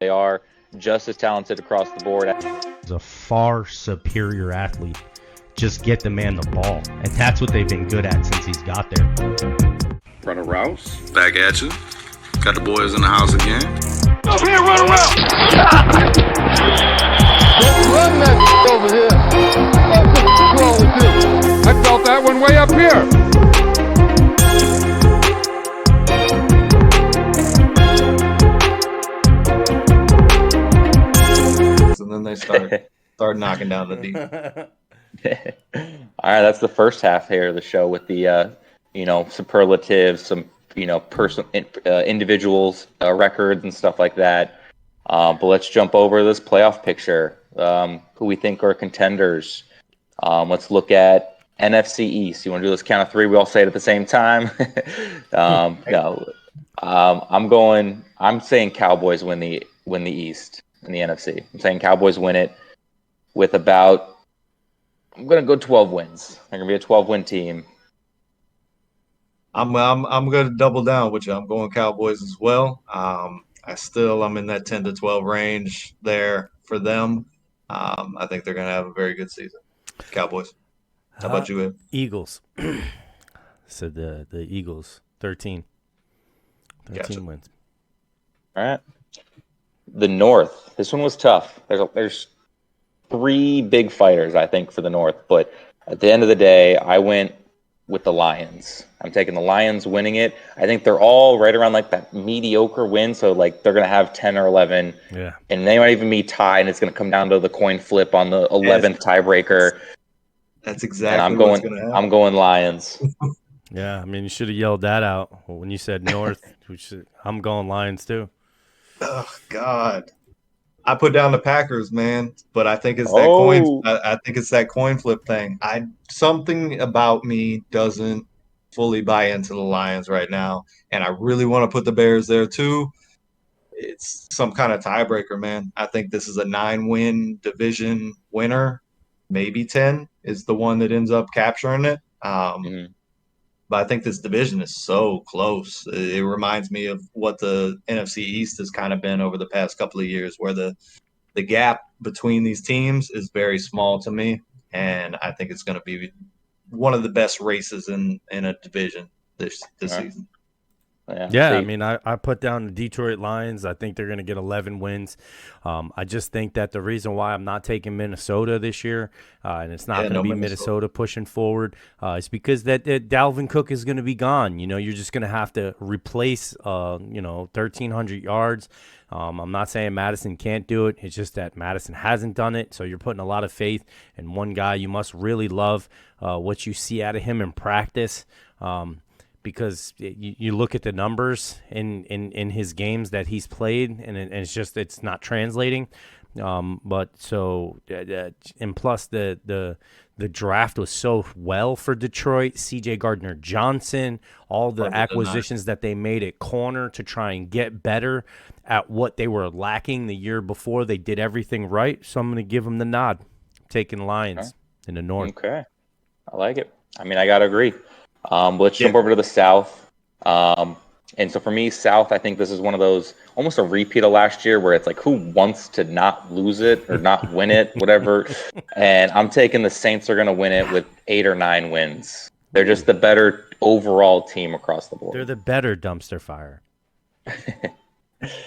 They are just as talented across the board. He's a far superior athlete. Just get the man the ball. And that's what they've been good at since he's got there. Runner Rouse, back at you. Got the boys in the house again. Over here, run around! Don't run that over here. What's wrong with you? I felt that one way up here. And then they start knocking down the deep. All right, that's the first half here of the show with the superlatives, some individuals records and stuff like that. But let's jump over to this playoff picture. Who we think are contenders. Let's look at NFC East. You want to do this count of three? We all say it at the same time. I'm saying Cowboys win the East in the NFC. I'm saying Cowboys win it with about. I'm going to go 12 wins. They're going to be a 12-win team. I'm going to double down with you. I'm going Cowboys as well. I'm in that 10 to 12 range there for them. I think they're going to have a very good season. Cowboys. How about you, Ed? Eagles. Said the Eagles. 13 Gotcha. wins. All right. The North. This one was tough. There's three big fighters, I think, for the North. But at the end of the day, I went with the Lions. I'm taking the Lions winning it. I think they're all right around like that mediocre win. So like they're going to have 10 or 11. Yeah. And they might even be tied. And it's going to come down to the coin flip on the 11th tiebreaker. That's exactly what's going to happen. I'm going Lions. Yeah, I mean, you should have yelled that out when you said North. I'm going Lions too. Oh, God. I put down the Packers, man, but I think it's that coin. I think it's that coin flip thing. Something about me doesn't fully buy into the Lions right now, and I really want to put the Bears there too. It's some kind of tiebreaker, man. I think this is a 9-win division winner, maybe 10 is the one that ends up capturing it. But I think this division is so close. It reminds me of what the NFC East has kind of been over the past couple of years, where the gap between these teams is very small to me. And I think it's going to be one of the best races in a division this season. Yeah, I mean, I put down the Detroit Lions. I think they're going to get 11 wins. I just think that the reason why I'm not taking Minnesota this year, and it's not going to be Minnesota pushing forward, is because that Dalvin Cook is going to be gone. You're just going to have to replace, 1,300 yards. I'm not saying Madison can't do it. It's just that Madison hasn't done it. So you're putting a lot of faith in one guy. You must really love what you see out of him in practice. Because you look at the numbers in his games that he's played, and it's not translating. And plus the draft was so well for Detroit. C.J. Gardner-Johnson, all the acquisitions that they made at corner to try and get better at what they were lacking the year before. They did everything right, so I'm going to give them the nod. I'm taking Lions in the North. Okay, I like it. I mean, I got to agree. Let's jump over to the South. And so for me, South, I think this is one of those, almost a repeat of last year, where it's like, who wants to not lose it or not win it, whatever. And I'm taking the Saints are going to win it with 8 or 9 wins. They're just the better overall team across the board. They're the better dumpster fire.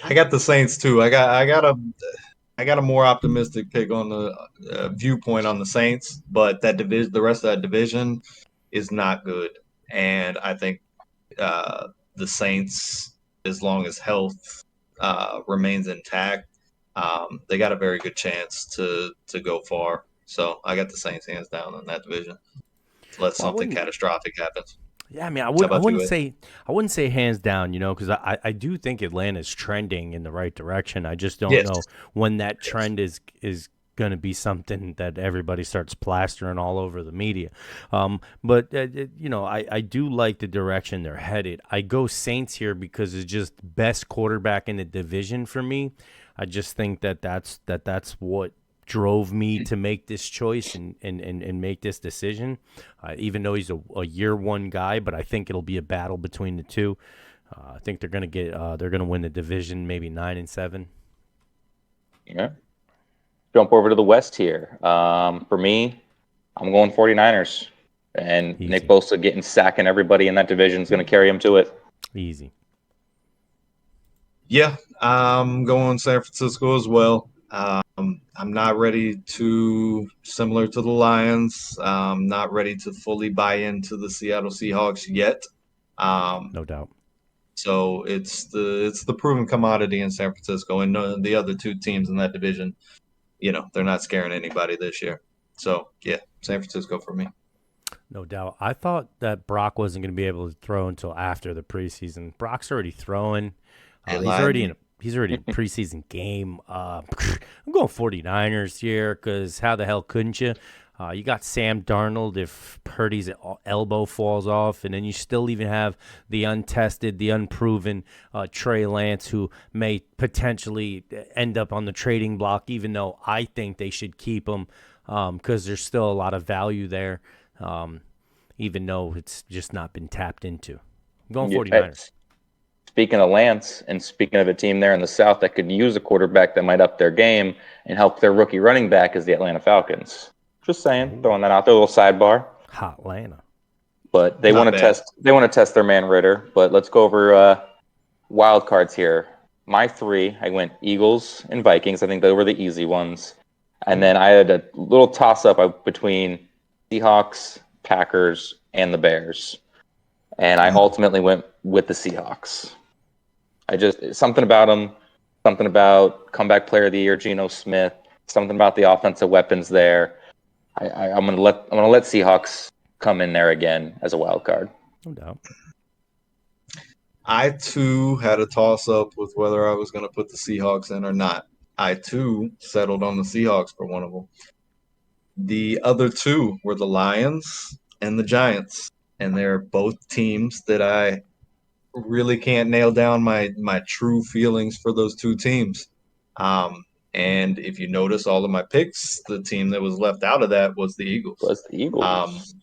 I got the Saints too. I got a more optimistic pick on the viewpoint on the Saints, but that division, the rest of that division, is not good. And I think the Saints, as long as health remains intact, they got a very good chance to go far. So I got the Saints hands down in that division, unless something catastrophic happens. Yeah, I mean, I wouldn't say hands down, because I do think Atlanta's trending in the right direction. I just don't know when that trend is going to be something that everybody starts plastering all over the media. But I do like the direction they're headed. I go Saints here because it's just best quarterback in the division for me. I just think that's what drove me to make this choice and make this decision, even though he's a year one guy, but I think it'll be a battle between the two. I think they're going to win the division, maybe 9-7. Yeah. Jump over to the West here. For me, I'm going 49ers. And Easy. Nick Bosa sacking everybody in that division is going to carry him to it. Easy. Yeah, I'm going San Francisco as well. I'm not ready to, similar to the Lions, not ready to fully buy into the Seattle Seahawks yet. No doubt. So it's the proven commodity in San Francisco, and the other two teams in that division, they're not scaring anybody this year. So yeah, San Francisco for me. No doubt. I thought that Brock wasn't going to be able to throw until after the preseason. Brock's already throwing. He's already in a preseason game. I'm going 49ers here because how the hell couldn't you? You got Sam Darnold if Purdy's elbow falls off, and then you still even have the untested, the unproven Trey Lance, who may potentially end up on the trading block, even though I think they should keep him because there's still a lot of value there, even though it's just not been tapped into. I'm going 49ers. Speaking of Lance, and speaking of a team there in the South that could use a quarterback that might up their game and help their rookie running back is the Atlanta Falcons. Just saying, throwing that out there, a little sidebar. Hot Atlanta. But they want to test. They want to test their man Ritter. But let's go over wild cards here. My three, I went Eagles and Vikings. I think they were the easy ones. And then I had a little toss up between Seahawks, Packers, and the Bears. And I ultimately went with the Seahawks. Something about them, something about comeback player of the year, Geno Smith, something about the offensive weapons there. I'm gonna let Seahawks come in there again as a wild card. No doubt. I too had a toss up with whether I was going to put the Seahawks in or not. I too settled on the Seahawks for one of them. The other two were the Lions and the Giants, and they're both teams that I really can't nail down my true feelings for those two teams. And if you notice all of my picks, the team that was left out of that was the Eagles. It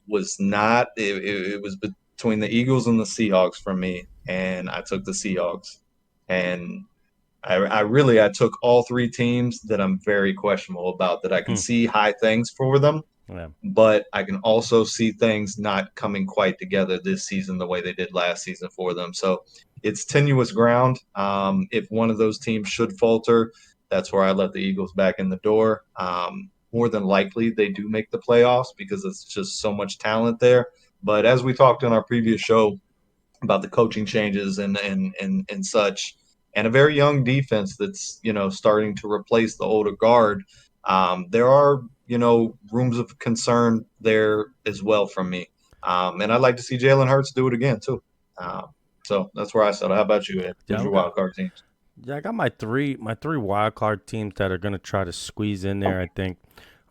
was between the Eagles and the Seahawks for me, and I took the Seahawks. And I took all three teams that I'm very questionable about, that I can see high things for them, but I can also see things not coming quite together this season the way they did last season for them. So it's tenuous ground. If one of those teams should falter, that's where I let the Eagles back in the door. More than likely, they do make the playoffs because it's just so much talent there. But as we talked in our previous show about the coaching changes and such, and a very young defense that's starting to replace the older guard, there are rooms of concern there as well from me. And I'd like to see Jalen Hurts do it again too. So that's where I settled. How about you, Ed? Who's your wild card teams? Yeah, I got my three wild card teams that are going to try to squeeze in there. I think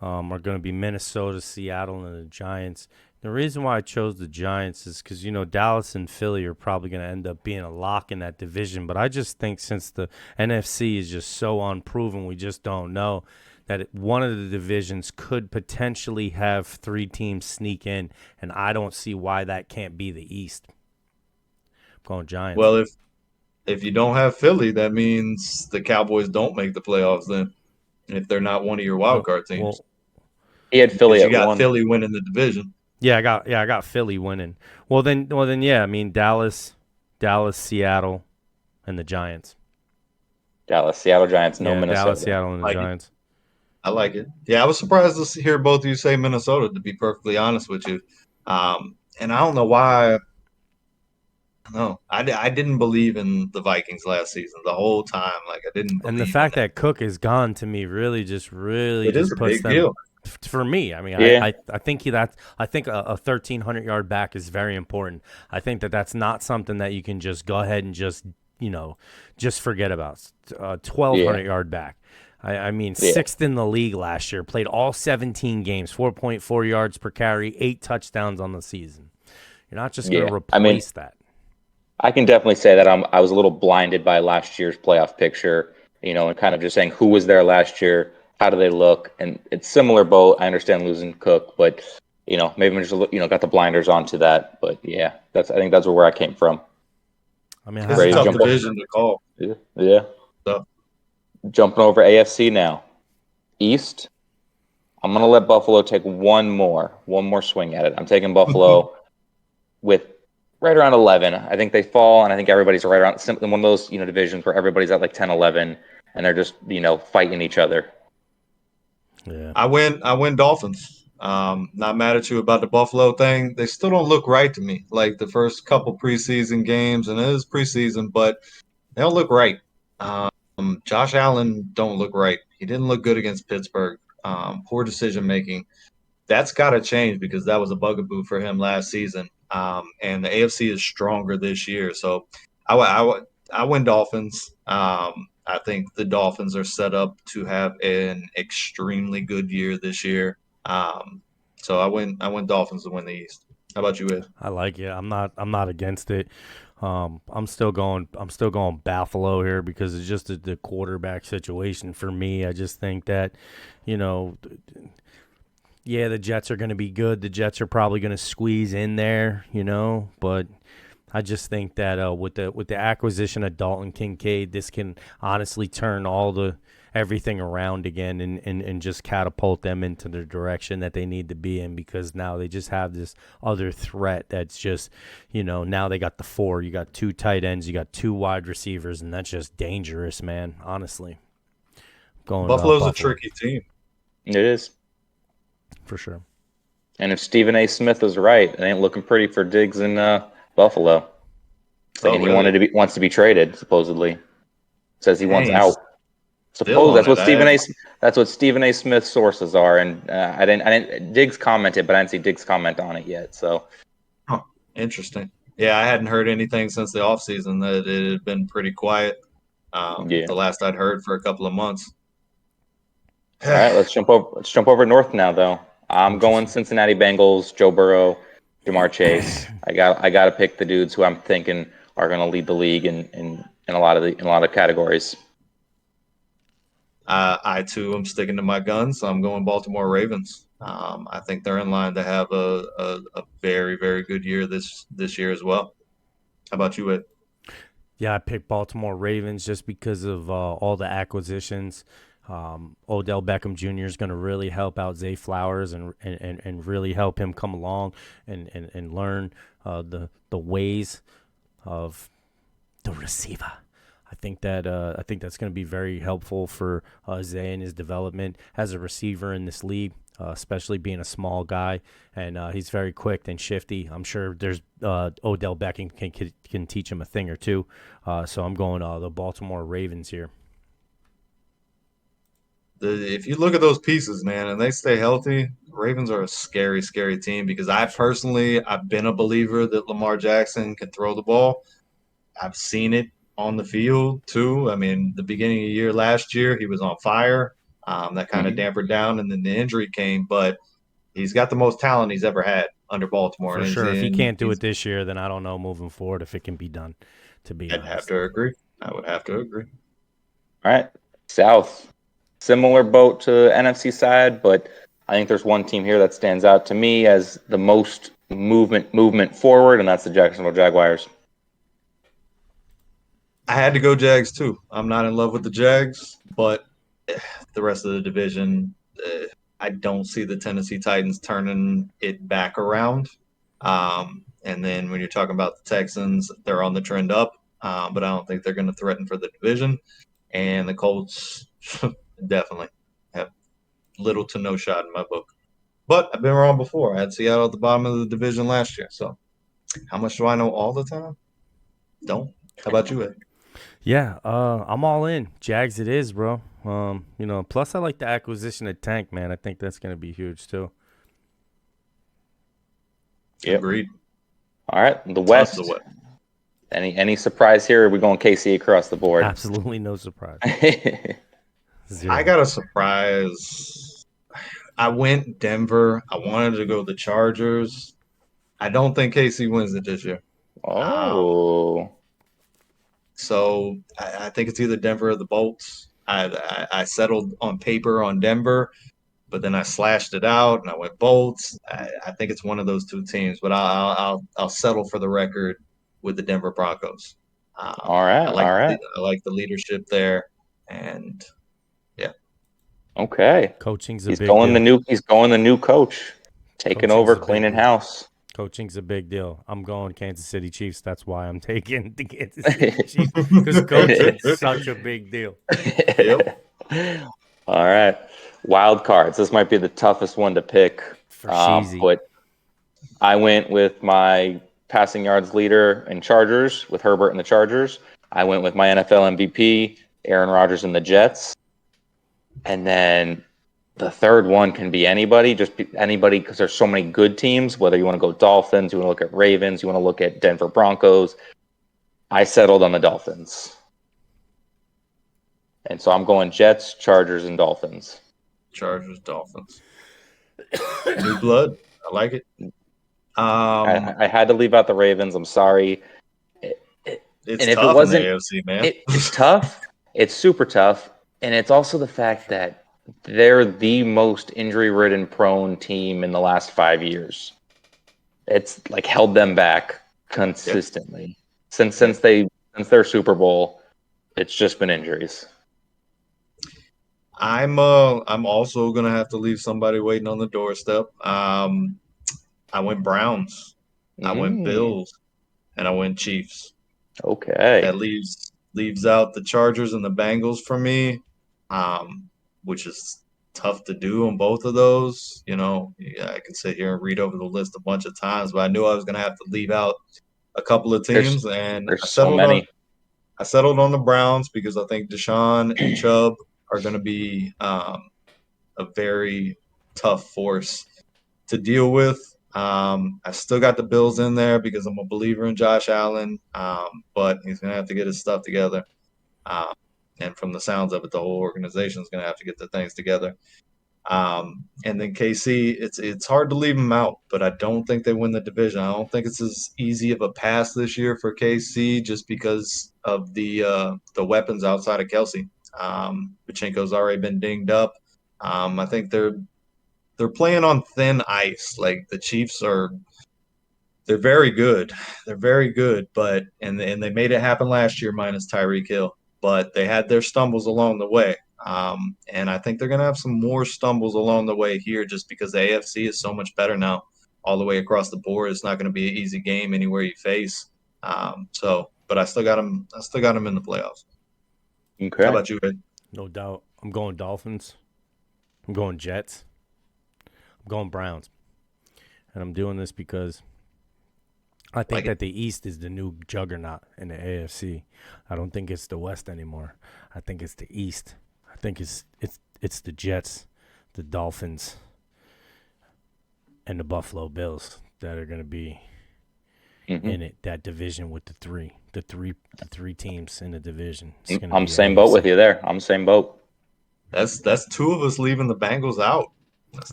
are going to be Minnesota, Seattle, and the Giants. The reason why I chose the Giants is because Dallas and Philly are probably going to end up being a lock in that division. But I just think since the NFC is just so unproven, we just don't know that one of the divisions could potentially have three teams sneak in, and I don't see why that can't be the East. I'm going Giants. Well, if you don't have Philly, that means the Cowboys don't make the playoffs then, if they're not one of your wild card teams. Well, he had Philly. You got Philly winning the division. Yeah, I got Philly winning. Well then, yeah. I mean, Dallas, Seattle, and the Giants. Dallas, Seattle, Giants. No Minnesota. Dallas, Seattle, and the Giants. I like it. Yeah, I was surprised to hear both of you say Minnesota, to be perfectly honest with you. And I don't know why. No, I didn't believe in the Vikings last season the whole time. Like I didn't. And the fact that Cook is gone to me really just is a puts big them deal for me. I mean, I think a 1,300-yard back is very important. I think that's not something that you can just go ahead and just forget about. 1,200-yard back. I mean, sixth in the league last year. Played all 17 games, 4.4 yards per carry, 8 touchdowns on the season. You're not just going to replace that. I can definitely say that I was a little blinded by last year's playoff picture, and kind of just saying who was there last year, how do they look, and it's similar boat. I understand losing Cook, but maybe I'm just got the blinders onto that. But yeah, I think that's where I came from. I mean, it's a tough division to call. Yeah. So, Jumping over AFC now. East, I'm going to let Buffalo take one more swing at it. I'm taking Buffalo with right around 11. I think they fall, and I think everybody's right around one of those divisions where everybody's at like 10, 11, and they're just fighting each other. Yeah, I win Dolphins. Not mad at you about the Buffalo thing. They still don't look right to me. Like the first couple preseason games, and it is preseason, but they don't look right. Josh Allen don't look right. He didn't look good against Pittsburgh. Poor decision making. That's got to change because that was a bugaboo for him last season. And the AFC is stronger this year. So I win Dolphins. I think the Dolphins are set up to have an extremely good year this year. So I win Dolphins to win the East. How about you, Ed? I like it. I'm not against it. I'm still going Buffalo here because it's just the quarterback situation for me. I just think that, yeah, the Jets are going to be good. The Jets are probably going to squeeze in there, but I just think that with the acquisition of Dalton Kincaid, this can honestly turn everything around again and just catapult them into the direction that they need to be in, because now they just have this other threat that's just, now they got the 4. You got 2 tight ends, you got 2 wide receivers, and that's just dangerous, man, honestly. Buffalo's a tricky team. It is. For sure. And if Stephen A. Smith is right, it ain't looking pretty for Diggs in Buffalo. Saying he wants to be traded, supposedly. Says he wants out. Suppose that's what Stephen A. Smith's sources are, and I didn't Diggs commented, but I didn't see Diggs comment on it yet. So, interesting. Yeah, I hadn't heard anything since the offseason. That it had been pretty quiet. The last I'd heard for a couple of months. All right, let's jump over north now, though. I'm going Cincinnati Bengals, Joe Burrow, Jamar Chase. I got to pick the dudes who I'm thinking are going to lead the league in a lot of categories. I too am sticking to my guns. I'm going Baltimore Ravens. I think they're in line to have a very, very good year this year as well. How about you, Ed? Yeah, I picked Baltimore Ravens just because of all the acquisitions. Odell Beckham Jr. is going to really help out Zay Flowers and really help him come along and learn the ways of the receiver. I think that's going to be very helpful for Zay and his development as a receiver in this league, especially being a small guy, and he's very quick and shifty. I'm sure there's Odell Beckham can teach him a thing or two. So I'm going the Baltimore Ravens here. If you look at those pieces, man, and they stay healthy, Ravens are a scary, scary team because I've been a believer that Lamar Jackson can throw the ball. I've seen it on the field too. I mean, the beginning of the year last year, he was on fire. That kind of dampered down, and then the injury came. But he's got the most talent he's ever had under Baltimore. For sure. If he can't do it this year, then I don't know moving forward if it can be done, to be honest. I'd have to agree. I would have to agree. All right. South. Similar boat to the NFC side, but I think there's one team here that stands out to me as the most movement forward, and that's the Jacksonville Jaguars. I had to go Jags too. I'm not in love with the Jags, but the rest of the division, I don't see the Tennessee Titans turning it back around. And then when you're talking about the Texans, they're on the trend up, but I don't think they're going to threaten for the division. And the Colts definitely have little to no shot in my book. But I've been wrong before. I had Seattle at the bottom of the division last year. So how much do I know all the time? Don't. How about you, Ed? Yeah, I'm all in. Jags it is, bro. Plus I like the acquisition of Tank, man. I think that's going to be huge too. Yep. Agreed. All right, the West. Any surprise here? Or are we going KC across the board? Absolutely no surprise. I got a surprise. I went Denver. I wanted to go the Chargers. I don't think KC wins it this year. Oh. So I think it's either Denver or the Bolts. I settled on paper on Denver, but then I slashed it out and I went Bolts. I think it's one of those two teams, but I'll settle for the record with the Denver Broncos. All right. I like the leadership there, And yeah. Okay. Coaching's a He's big going deal. He's going the new coach, taking Coaching's over, a big cleaning deal. house. Coaching's a big deal. I'm going Kansas City Chiefs. That's why I'm taking the Kansas City Chiefs, because coaching's such a big deal. Yep. All right. Wild cards. This might be the toughest one to pick. For Sheezy. But I went with my passing yards leader in Chargers, with Herbert and the Chargers. I went with my NFL MVP, Aaron Rodgers and the Jets. And then the third one can be anybody, anybody, because there's so many good teams, whether you want to go Dolphins, you want to look at Ravens, you want to look at Denver Broncos. I settled on the Dolphins. And so I'm going Jets, Chargers, and Dolphins. Chargers, Dolphins. New blood. I like it. I had to leave out the Ravens. I'm sorry. It's tough in the AFC, man. It's tough. It's super tough. And it's also the fact that they're the most injury-ridden prone team in the last 5 years. It's like held them back consistently. Since their Super Bowl, it's just been injuries. I'm also gonna have to leave somebody waiting on the doorstep. I went Browns, I went Bills, and I went Chiefs. Okay. That leaves out the Chargers and the Bengals for me, which is tough to do on both of those. You know, I can sit here and read over the list a bunch of times, but I knew I was gonna have to leave out a couple of teams, and there's so many. I settled on the Browns because I think Deshaun and Chubb are going to be a very tough force to deal with. I still got the Bills in there because I'm a believer in Josh Allen, but he's going to have to get his stuff together. And from the sounds of it, the whole organization is going to have to get their things together. And then KC, it's hard to leave them out, but I don't think they win the division. I don't think it's as easy of a pass this year for KC just because of the weapons outside of Kelsey. Pachenko's already been dinged up. I think they're playing on thin ice. Like the Chiefs they're very good. They're very good, but and they made it happen last year minus Tyreek Hill, but they had their stumbles along the way. And I think they're going to have some more stumbles along the way here just because the AFC is so much better now all the way across the board. It's not going to be an easy game anywhere you face. But I still got them in the playoffs. Okay. How about you, Ed? No doubt. I'm going Dolphins. I'm going Jets. I'm going Browns. And I'm doing this because I think that the East is the new juggernaut in the AFC. I don't think it's the West anymore. I think it's the East. I think it's the Jets, the Dolphins, and the Buffalo Bills that are going to be in it. That division with the three teams in the division. I'm same boat with you there. I'm same boat. That's two of us leaving the Bengals out.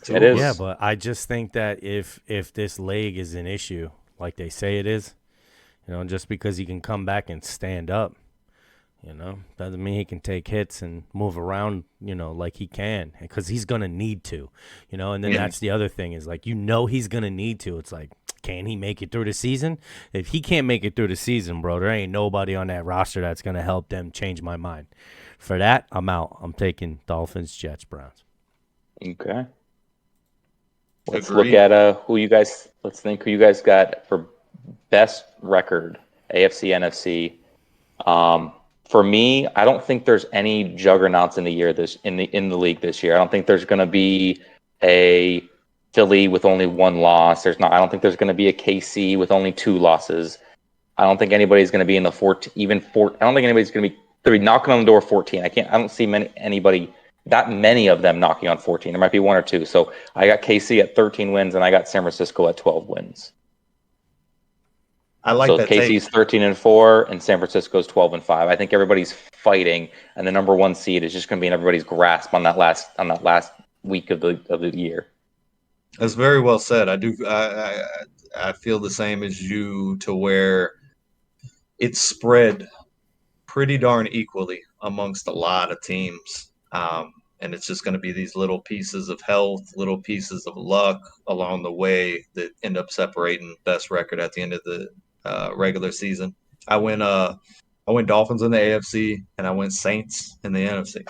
It is. Yeah, but I just think that if this leg is an issue, like they say it is, just because he can come back and stand up, doesn't mean he can take hits and move around, like he can, because he's going to need to, and then that's the other thing is like, he's going to need to. It's like, can he make it through the season? If he can't make it through the season, bro, there ain't nobody on that roster that's going to help them change my mind. For that, I'm out. I'm taking Dolphins, Jets, Browns. Okay. Let's look at let's think who you guys got for best record, AFC, NFC. For me, I don't think there's any juggernauts in the league this year. I don't think there's going to be a Philly with only one loss. I don't think there's going to be a KC with only 2 losses. I don't think anybody's going to be in the 14. I don't think anybody's going to be knocking on the door 14. I don't see that many of them knocking on 14. There might be 1 or 2. So I got KC at 13 wins, and I got San Francisco at 12 wins. I like that. KC's 13-4, and San Francisco's 12-5. I think everybody's fighting, and the number 1 seed is just going to be in everybody's grasp on that last week of the year. That's very well said. I feel the same as you, to where it's spread pretty darn equally amongst a lot of teams. And it's just going to be these little pieces of health, little pieces of luck along the way that end up separating best record at the end of the regular season. I went I went Dolphins in the AFC, and I went Saints in the NFC.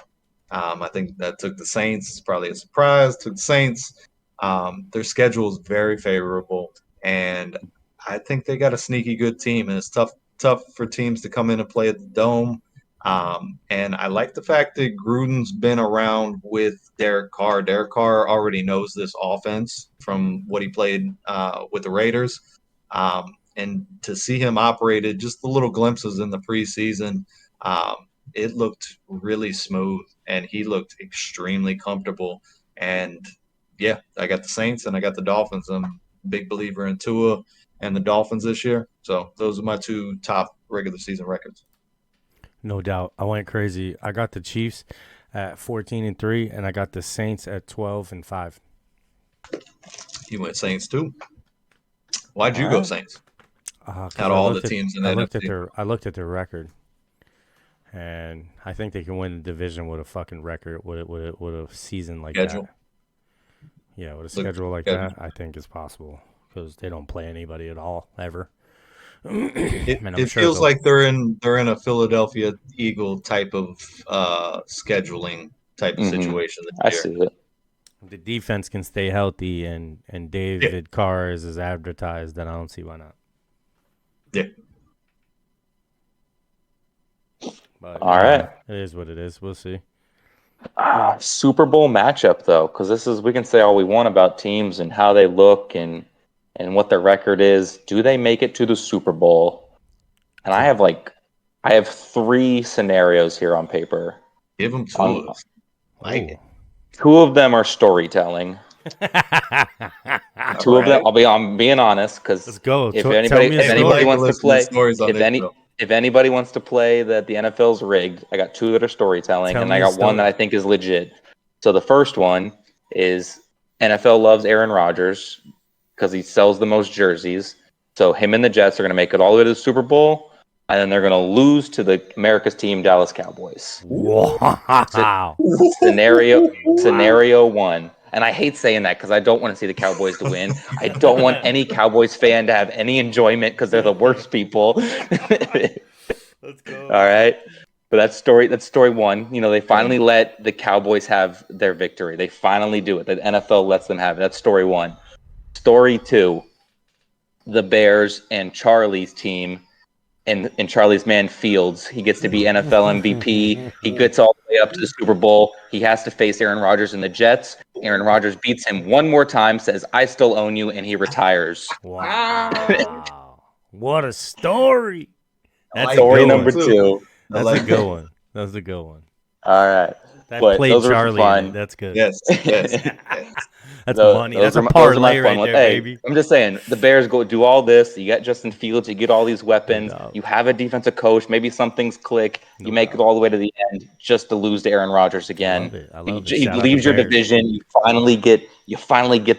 I think that took the Saints. It's probably a surprise. Took the Saints. Their schedule is very favorable, and I think they got a sneaky good team, and it's tough for teams to come in and play at the Dome. And I like the fact that Gruden's been around with Derek Carr. Derek Carr already knows this offense from what he played with the Raiders. And to see him operated, just the little glimpses in the preseason, it looked really smooth, and he looked extremely comfortable. And yeah, I got the Saints and I got the Dolphins. I'm a big believer in Tua and the Dolphins this year. So those are my two top regular season records. No doubt. I went crazy. I got the Chiefs at 14-3, and I got the Saints at 12-5. You went Saints too. Why'd you go Saints? Out of all the teams in the NFC. I looked at their record, and I think they can win the division with a fucking record, with a season like that. Yeah, with a schedule like that, I think it's possible because they don't play anybody at all ever. It feels like they're in a Philadelphia Eagle type of scheduling type of situation this I year. see it. The defense can stay healthy, and David Carr is as advertised, then I don't see why not. Yeah. But, all right. It is what it is. We'll see. Super Bowl matchup, though, because we can say all we want about teams and how they look and what their record is. Do they make it to the Super Bowl? And I have 3 scenarios here on paper. Give them to us. Two of them are storytelling. Two of them. I'm being honest, because let's go. If anybody wants to play that the NFL's rigged, I got 2 that are storytelling, and I got one that I think is legit. So the first one is NFL loves Aaron Rodgers because he sells the most jerseys. So him and the Jets are going to make it all the way to the Super Bowl, and then they're going to lose to the America's team, Dallas Cowboys. Wow. Scenario 1. And I hate saying that because I don't want to see the Cowboys to win. I don't want any Cowboys fan to have any enjoyment because they're the worst people. Let's go. All right. But that's story 1. You know, they finally let the Cowboys have their victory. They finally do it. The NFL lets them have it. That's story 1. Story 2, the Bears and Charlie's team and Charlie's man Fields. He gets to be NFL MVP. He gets all the way up to the Super Bowl. He has to face Aaron Rodgers and the Jets. Aaron Rodgers beats him one more time, says, "I still own you," and he retires. Wow. What a story. That's story number 2. That's a good one. That's a good one. All right. That played Charlie. That's good. Yes. That's money. That's a parlay right there, baby. I'm just saying, the Bears go do all this. You got Justin Fields. You get all these weapons. You have a defensive coach. Maybe some things click. You make it all the way to the end just to lose to Aaron Rodgers again. I love it. He leaves your division. You finally get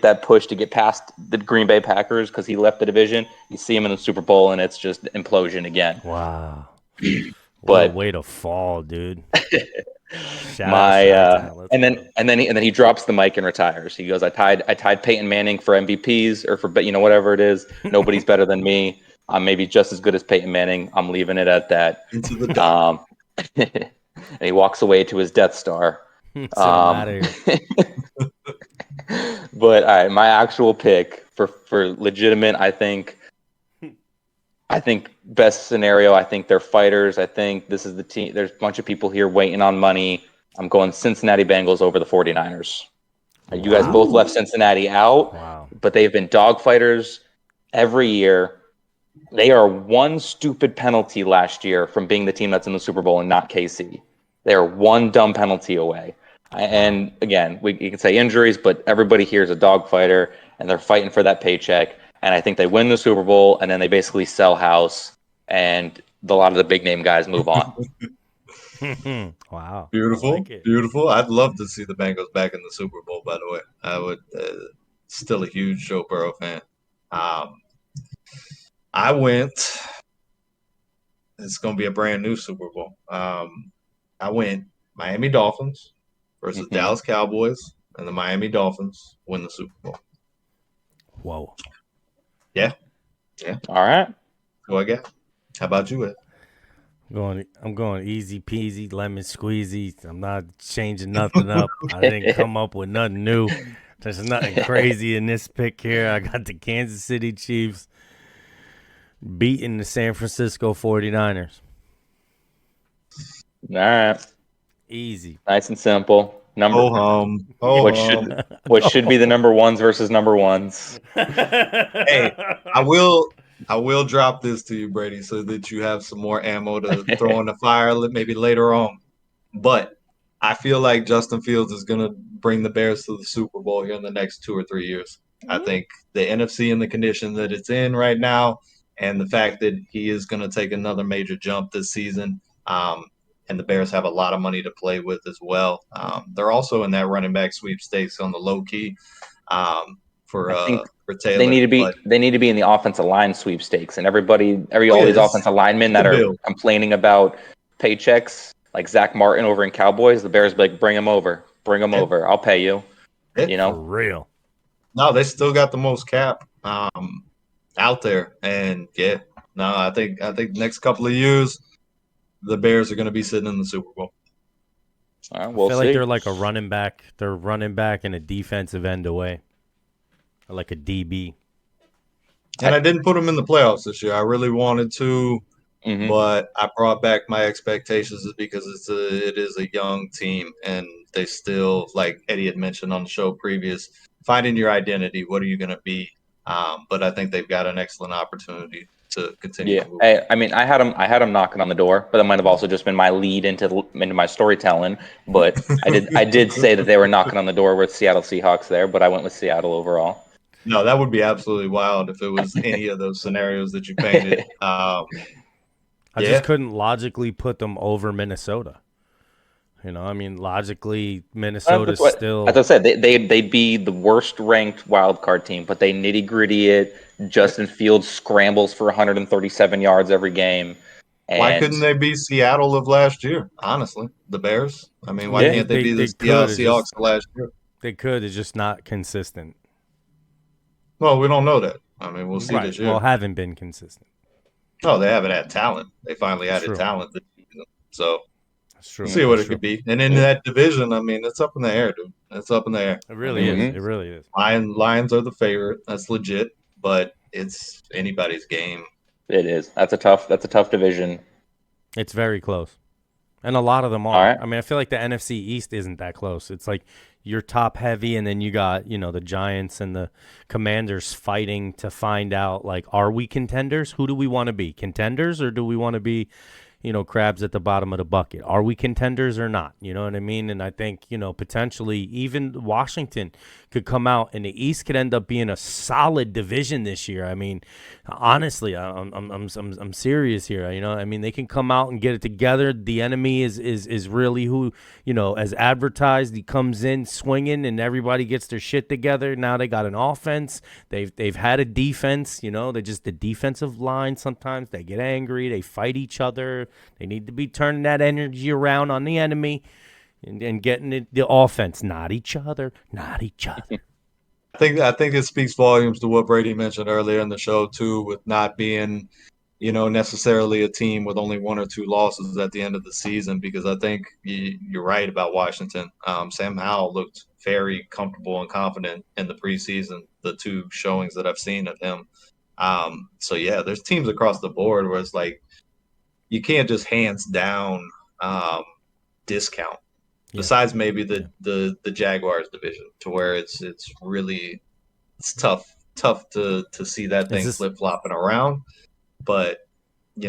that push to get past the Green Bay Packers because he left the division. You see him in the Super Bowl, and it's just implosion again. Wow. But what a way to fall, dude. And then he drops the mic and retires. He goes, I tied Peyton Manning for MVPs or for whatever it is. Nobody's better than me. I'm maybe just as good as Peyton Manning. I'm leaving it at that. Into the dark. And he walks away to his Death Star. But all right, my actual pick for legitimate, I think best scenario, I think they're fighters. I think this is the team. There's a bunch of people here waiting on money. I'm going Cincinnati Bengals over the 49ers. You guys both left Cincinnati out, but they've been dog fighters every year. They are one stupid penalty last year from being the team that's in the Super Bowl and not KC. They are one dumb penalty away. And again, you can say injuries, but everybody here is a dog fighter, and they're fighting for that paycheck. And I think they win the Super Bowl, and then they basically sell house, and a lot of the big name guys move on. Wow. Beautiful. Beautiful. I'd love to see the Bengals back in the Super Bowl, by the way. I would still a huge Joe Burrow fan. I went – it's going to be a brand new Super Bowl. I went Miami Dolphins versus Dallas Cowboys, and the Miami Dolphins win the Super Bowl. Whoa. Yeah. All right. Who I got? How about you, Ed? I'm going easy peasy, lemon squeezy. I'm not changing nothing up. I didn't come up with nothing new. There's nothing crazy in this pick here. I got the Kansas City Chiefs beating the San Francisco 49ers. All right. Easy. Nice and simple. What should be the number ones versus number ones. Hey, I will drop this to you, Brady, so that you have some more ammo to throw in the fire maybe later on. But I feel like Justin Fields is going to bring the Bears to the Super Bowl here in the next 2 or 3 years. I think the NFC and the condition that it's in right now, and the fact that he is going to take another major jump this season, and the Bears have a lot of money to play with as well. They're also in that running back sweepstakes on the low key for Taylor. They need to be in the offensive line sweepstakes, and all these offensive linemen that are complaining about paychecks, like Zach Martin over in Cowboys. The Bears be like, bring him over, I'll pay you. For real. No, they still got the most cap out there, and I think next couple of years, the Bears are going to be sitting in the Super Bowl. All right, I feel like they're like a running back. They're running back and a defensive end away, or like a DB. And I didn't put them in the playoffs this year. I really wanted to, but I brought back my expectations because it is a young team, and they still, like Eddie had mentioned on the show previous, finding your identity. What are you going to be? But I think they've got an excellent opportunity to continue. Yeah, I had him knocking on the door, but that might have also just been my lead into my storytelling. But I did say that they were knocking on the door with Seattle Seahawks there, but I went with Seattle overall. No, that would be absolutely wild if it was any of those scenarios that you painted. I just couldn't logically put them over Minnesota. Logically, Minnesota's still. As I said, they'd be the worst ranked wild card team, but they nitty gritty it. Justin Fields scrambles for 137 yards every game. Why couldn't they be Seattle of last year? Honestly, the Bears. I mean, why can't they be the Seahawks of last year? They could. It's just not consistent. Well, we don't know that. I mean, we'll see this year. Well, haven't been consistent. No, they haven't had talent. They finally added talent this season. So that's true. We'll see what it could be. And in that division, I mean, it's up in the air, dude. It's up in the air. It really is. It really is. Lions are the favorite. That's legit. But it's anybody's game. It is. That's a tough division. It's very close. And a lot of them are. All right. I mean, I feel like the NFC East isn't that close. It's like you're top heavy, and then you got, the Giants and the Commanders fighting to find out, like, are we contenders? Who do we want to be? Contenders, or do we want to be, crabs at the bottom of the bucket? Are we contenders or not? You know what I mean? And I think, potentially even Washington could come out, and the East could end up being a solid division this year. I mean, honestly, I'm serious here. I mean, they can come out and get it together. The enemy is really who, as advertised, he comes in swinging and everybody gets their shit together. Now they got an offense. They've had a defense. They just the defensive line. Sometimes they get angry. They fight each other. They need to be turning that energy around on the enemy. And getting the offense, not each other. I think it speaks volumes to what Brady mentioned earlier in the show too, with not being, necessarily a team with only 1 or 2 losses at the end of the season. Because I think you're right about Washington. Sam Howell looked very comfortable and confident in the preseason. The 2 showings that I've seen of him. So yeah, there's teams across the board where it's like you can't just hands down discount. Besides maybe the Jaguars division, to where it's tough to see that thing flip-flopping around. But,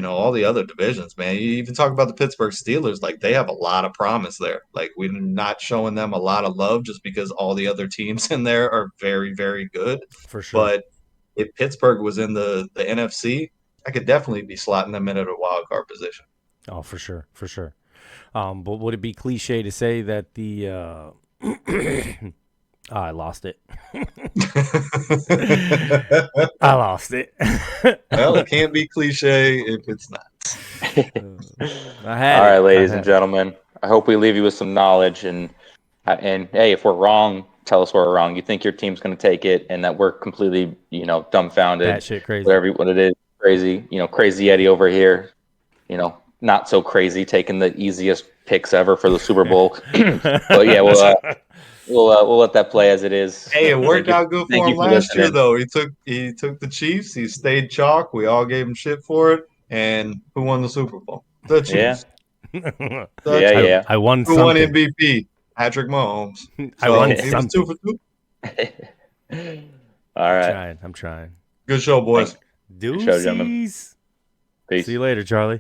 all the other divisions, man, you even talk about the Pittsburgh Steelers, like they have a lot of promise there. Like we're not showing them a lot of love just because all the other teams in there are very, very good. For sure. But if Pittsburgh was in the NFC, I could definitely be slotting them in at a wild card position. Oh, for sure. For sure. But would it be cliche to say that the I lost it. I lost it. Well, it can't be cliche if it's not. All right, ladies and gentlemen. I hope we leave you with some knowledge. And hey, if we're wrong, tell us we're wrong. You think your team's going to take it, and that we're completely, dumbfounded. That shit crazy. Whatever what it is, crazy. Crazy Eddie over here. not so crazy taking the easiest picks ever for the Super Bowl. But yeah, we'll let that play as it is. Hey, it worked out good for him last year, listening. though. He took the Chiefs. He stayed chalk. We all gave him shit for it. And who won the Super Bowl? The Chiefs. Yeah. I won Who something. won MVP? Patrick Mahomes. So I won he was 2 for 2. All right. I'm trying. Good show, boys. Deuces. Peace. See you later, Charlie.